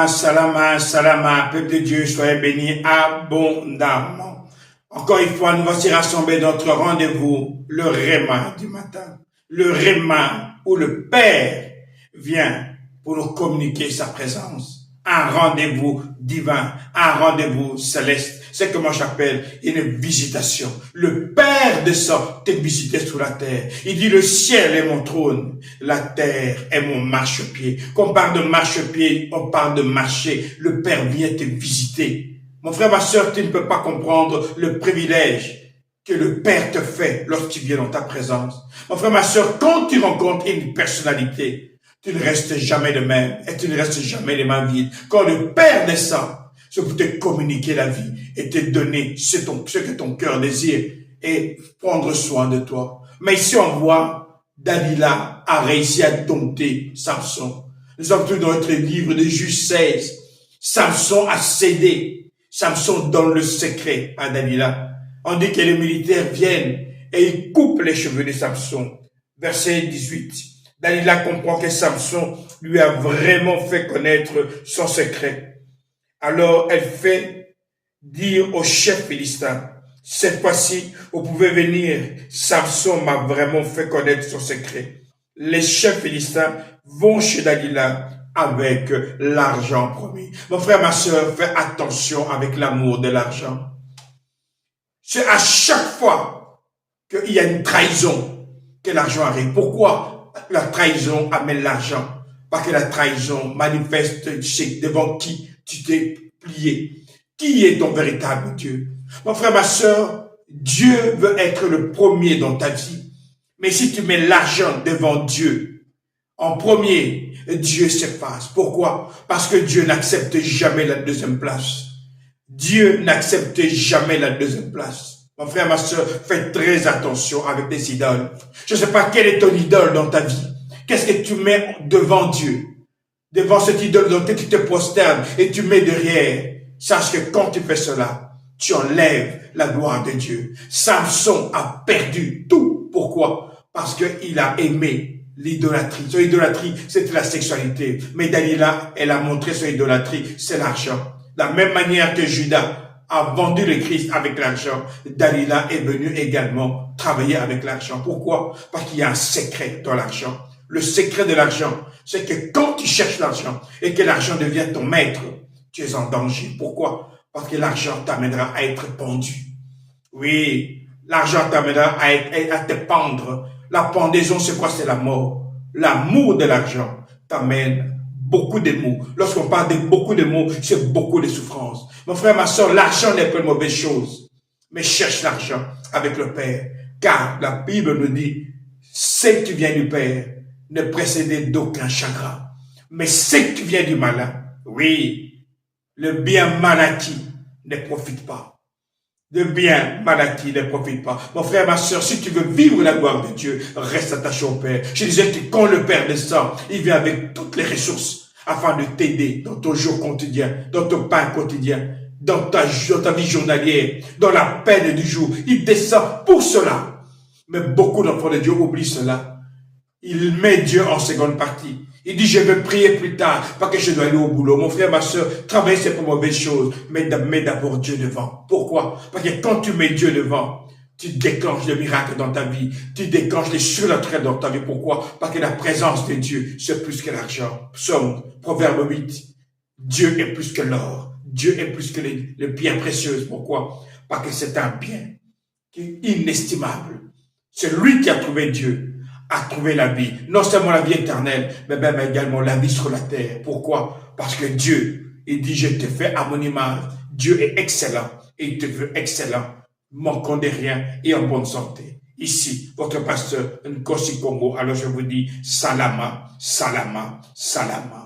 Salama, salama, peuple de Dieu, soyez bénis abondamment. Encore une fois, nous voici rassemblés dans notre rendez-vous, le Réma du matin. Le Réma où le Père vient pour nous communiquer sa présence. Un rendez-vous divin, un rendez-vous céleste. C'est comment j'appelle une visitation. Le Père descend te visiter sur la terre. Il dit le ciel est mon trône, la terre est mon marchepied. Quand on parle de marchepied, on parle de marcher. Le Père vient te visiter. Mon frère, ma soeur, tu ne peux pas comprendre le privilège que le Père te fait lorsqu'il vient dans ta présence. Mon frère, ma soeur, quand tu rencontres une personnalité, tu ne restes jamais le même et tu ne restes jamais les mains vides. Quand le Père descend, c'est pour te communiquer la vie et te donner ce que ton cœur désire et prendre soin de toi. Mais ici, on voit, Dalila a réussi à dompter Samson. Nous sommes tous dans notre livre de Juge 16. Samson a cédé. Samson donne le secret à Dalila. On dit que les militaires viennent et ils coupent les cheveux de Samson. Verset 18. Dalila comprend que Samson lui a vraiment fait connaître son secret. Alors elle fait dire au chef philistin, cette fois-ci, vous pouvez venir. Samson m'a vraiment fait connaître son secret. Les chefs philistins vont chez Dalila avec l'argent promis. Mon frère, ma soeur, fais attention avec l'amour de l'argent. C'est à chaque fois qu'il y a une trahison que l'argent arrive. Pourquoi la trahison amène l'argent? Parce que la trahison manifeste devant qui tu t'es plié. Qui est ton véritable Dieu? Mon frère, ma soeur, Dieu veut être le premier dans ta vie. Mais si tu mets l'argent devant Dieu, en premier, Dieu s'efface. Pourquoi? Parce que Dieu n'accepte jamais la deuxième place. Dieu n'accepte jamais la deuxième place. Mon frère, ma soeur, fais très attention avec tes idoles. Je ne sais pas quelle est ton idole dans ta vie. Qu'est-ce que tu mets devant Dieu? Devant cette idole dont tu te prosternes et tu mets derrière. Sache que quand tu fais cela, tu enlèves la gloire de Dieu. Samson a perdu tout. Pourquoi? Parce qu'il a aimé l'idolâtrie. Son idolâtrie, c'était la sexualité. Mais Dalila, elle a montré son idolâtrie, c'est l'argent. De la même manière que Judas a vendu le Christ avec l'argent, Dalila est venue également travailler avec l'argent. Pourquoi? Parce qu'il y a un secret dans l'argent. Le secret de l'argent, c'est que quand tu cherches l'argent et que l'argent devient ton maître, tu es en danger. Pourquoi? Parce que l'argent t'amènera à être pendu. Oui, l'argent t'amènera à te pendre. La pendaison, c'est quoi? C'est la mort. L'amour de l'argent t'amène beaucoup de maux. Lorsqu'on parle de beaucoup de maux, c'est beaucoup de souffrance. Mon frère, ma soeur, l'argent n'est pas une mauvaise chose. Mais cherche l'argent avec le Père. Car la Bible nous dit, ce qui vient du Père ne précède d'aucun chagrin. Mais ce qui vient du malin, oui, le bien mal acquis ne profite pas. Le bien mal acquis ne profite pas. Mon frère, ma soeur, si tu veux vivre la gloire de Dieu, reste attaché au Père. Je disais que quand le Père descend, il vient avec toutes les ressources afin de t'aider dans ton jour quotidien, dans ton pain quotidien, dans ta vie journalière, dans la peine du jour. Il descend pour cela. Mais beaucoup d'enfants de Dieu oublient cela. Il met Dieu en seconde partie. Il dit, je vais prier plus tard, parce que je dois aller au boulot. Mon frère, ma soeur, travailler, c'est pas mauvaise chose, mais mets d'abord Dieu devant. Pourquoi? Parce que quand tu mets Dieu devant, tu déclenches le miracle dans ta vie. Tu déclenches les surnaturels dans ta vie. Pourquoi? Parce que la présence de Dieu, c'est plus que l'argent. Psaume, Proverbe 8. Dieu est plus que l'or. Dieu est plus que les biens précieux. Pourquoi? Parce que c'est un bien qui est inestimable. C'est lui qui a trouvé Dieu. A trouvé la vie, non seulement la vie éternelle, mais même également la vie sur la terre. Pourquoi? Parce que Dieu, il dit, je te fais à mon image. Dieu est excellent et il te veut excellent, manquant de rien et en bonne santé. Ici, votre pasteur Nkosi Congo, alors je vous dis, salama, salama, salama.